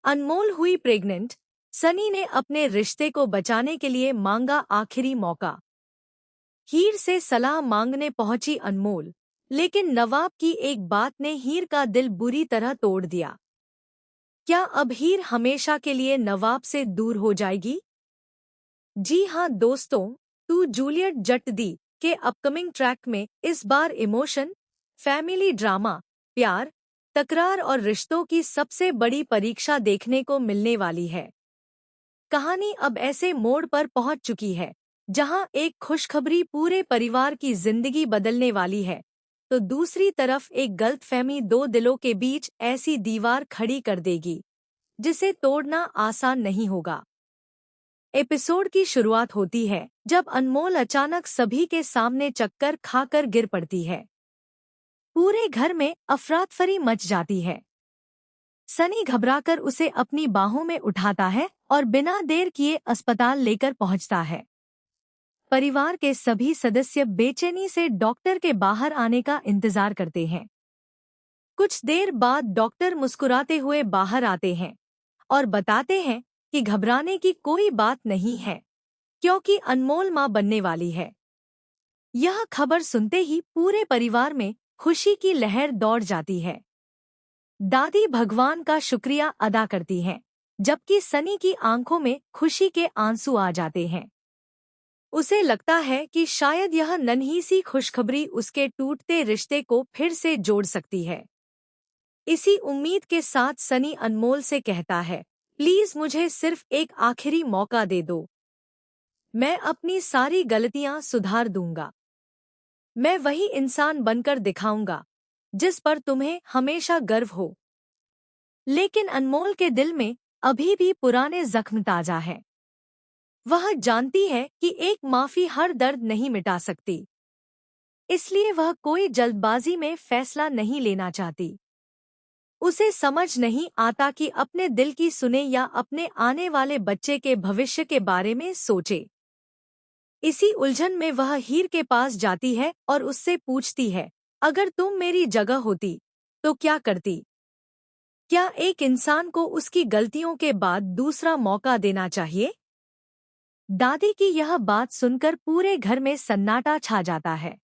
अनमोल हुई प्रेग्नेंट। सनी ने अपने रिश्ते को बचाने के लिए मांगा आखिरी मौका। हीर से सलाह मांगने पहुंची अनमोल, लेकिन नवाब की एक बात ने हीर का दिल बुरी तरह तोड़ दिया। क्या अब हीर हमेशा के लिए नवाब से दूर हो जाएगी? जी हाँ दोस्तों, टू जूलियट जट दी के अपकमिंग ट्रैक में इस बार इमोशन, फैमिली ड्रामा, प्यार, तकरार और रिश्तों की सबसे बड़ी परीक्षा देखने को मिलने वाली है। कहानी अब ऐसे मोड़ पर पहुंच चुकी है जहां एक खुशखबरी पूरे परिवार की जिंदगी बदलने वाली है, तो दूसरी तरफ एक गलतफहमी दो दिलों के बीच ऐसी दीवार खड़ी कर देगी जिसे तोड़ना आसान नहीं होगा। एपिसोड की शुरुआत होती है जब अनमोल अचानक सभी के सामने चक्कर खाकर गिर पड़ती है। पूरे घर में अफरातफरी मच जाती है। सनी घबराकर उसे अपनी बाहों में उठाता है और बिना देर किए अस्पताल लेकर पहुंचता है। परिवार के सभी सदस्य बेचैनी से डॉक्टर के बाहर आने का इंतजार करते हैं। कुछ देर बाद डॉक्टर मुस्कुराते हुए बाहर आते हैं और बताते हैं कि घबराने की कोई बात नहीं है, क्योंकि अनमोल मां बनने वाली है। यह खबर सुनते ही पूरे परिवार में खुशी की लहर दौड़ जाती है। दादी भगवान का शुक्रिया अदा करती हैं, जबकि सनी की आंखों में खुशी के आंसू आ जाते हैं। उसे लगता है कि शायद यह नन्ही सी खुशखबरी उसके टूटते रिश्ते को फिर से जोड़ सकती है। इसी उम्मीद के साथ सनी अनमोल से कहता है, प्लीज मुझे सिर्फ एक आखिरी मौका दे दो। मैं अपनी सारी गलतियां सुधार दूंगा। मैं वही इंसान बनकर दिखाऊंगा जिस पर तुम्हें हमेशा गर्व हो। लेकिन अनमोल के दिल में अभी भी पुराने जख्म ताजा हैं। वह जानती है कि एक माफी हर दर्द नहीं मिटा सकती, इसलिए वह कोई जल्दबाजी में फैसला नहीं लेना चाहती। उसे समझ नहीं आता कि अपने दिल की सुने या अपने आने वाले बच्चे के भविष्य के बारे में सोचे। इसी उलझन में वह हीर के पास जाती है और उससे पूछती है, अगर तुम मेरी जगह होती तो क्या करती? क्या एक इंसान को उसकी गलतियों के बाद दूसरा मौका देना चाहिए? दादी की यह बात सुनकर पूरे घर में सन्नाटा छा जाता है।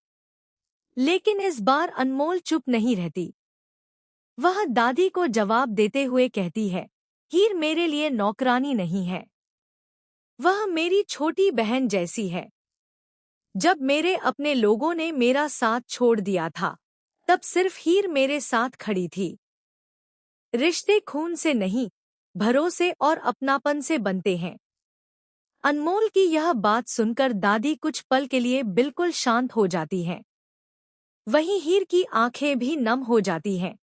लेकिन इस बार अनमोल चुप नहीं रहती। वह दादी को जवाब देते हुए कहती है, हीर मेरे लिए नौकरानी नहीं है। वह मेरी छोटी बहन जैसी है। जब मेरे अपने लोगों ने मेरा साथ छोड़ दिया था, तब सिर्फ हीर मेरे साथ खड़ी थी। रिश्ते खून से नहीं, भरोसे और अपनापन से बनते हैं। अनमोल की यह बात सुनकर दादी कुछ पल के लिए बिल्कुल शांत हो जाती हैं। वहीं हीर की आंखें भी नम हो जाती हैं,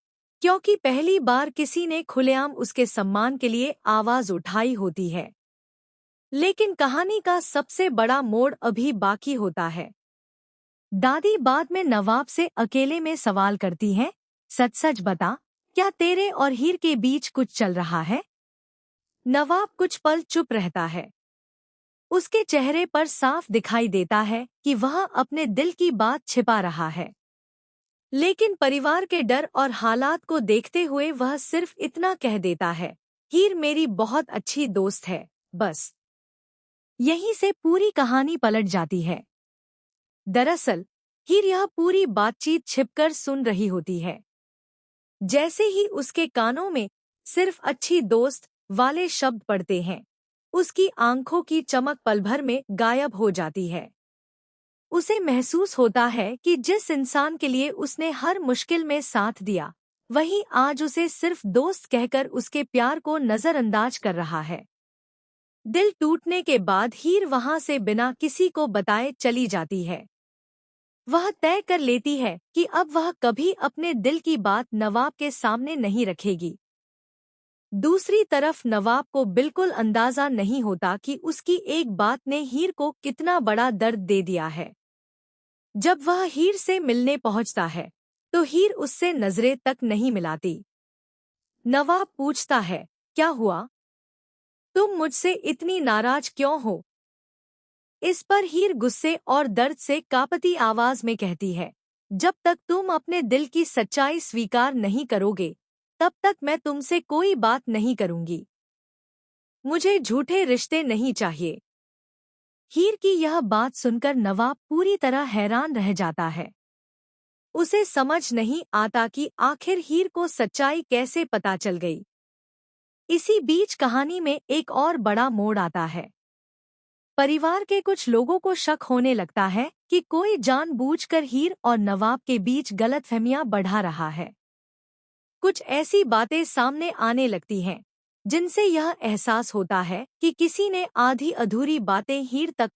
क्योंकि पहली बार किसी ने खुलेआम उसके सम्मान के लिए आवाज उठाई होती है। लेकिन कहानी का सबसे बड़ा मोड़ अभी बाकी होता है। दादी बाद में नवाब से अकेले में सवाल करती हैं, सच सच बता, क्या तेरे और हीर के बीच कुछ चल रहा है? नवाब कुछ पल चुप रहता है। उसके चेहरे पर साफ दिखाई देता है कि वह अपने दिल की बात छिपा रहा है। लेकिन परिवार के डर और हालात को देखते हुए वह सिर्फ इतना कह देता है, हीर मेरी बहुत अच्छी दोस्त है, बस। यहीं से पूरी कहानी पलट जाती है। दरअसल हीर यह पूरी बातचीत छिपकर सुन रही होती है। जैसे ही उसके कानों में सिर्फ अच्छी दोस्त वाले शब्द पड़ते हैं, उसकी आंखों की चमक पल भर में गायब हो जाती है। उसे महसूस होता है कि जिस इंसान के लिए उसने हर मुश्किल में साथ दिया, वही आज उसे सिर्फ दोस्त कहकर उसके प्यार को नजरअंदाज कर रहा है। दिल टूटने के बाद हीर वहां से बिना किसी को बताए चली जाती है। वह तय कर लेती है कि अब वह कभी अपने दिल की बात नवाब के सामने नहीं रखेगी। दूसरी तरफ नवाब को बिल्कुल अंदाजा नहीं होता कि उसकी एक बात ने हीर को कितना बड़ा दर्द दे दिया है। जब वह हीर से मिलने पहुंचता है, तो हीर उससे नजरें तक नहीं मिलाती। नवाब पूछता है, क्या हुआ? तुम मुझसे इतनी नाराज क्यों हो? इस पर हीर गुस्से और दर्द से कांपती आवाज में कहती है, जब तक तुम अपने दिल की सच्चाई स्वीकार नहीं करोगे, तब तक मैं तुमसे कोई बात नहीं करूंगी। मुझे झूठे रिश्ते नहीं चाहिए। हीर की यह बात सुनकर नवाब पूरी तरह हैरान रह जाता है। उसे समझ नहीं आता कि आखिर हीर को सच्चाई कैसे पता चल गई। इसी बीच कहानी में एक और बड़ा मोड़ आता है। परिवार के कुछ लोगों को शक होने लगता है कि कोई जानबूझकर हीर और नवाब के बीच गलतफहमियां बढ़ा रहा है। कुछ ऐसी बातें सामने आने लगती हैं जिनसे यह एहसास होता है कि किसी ने आधी अधूरी बातें हीर तक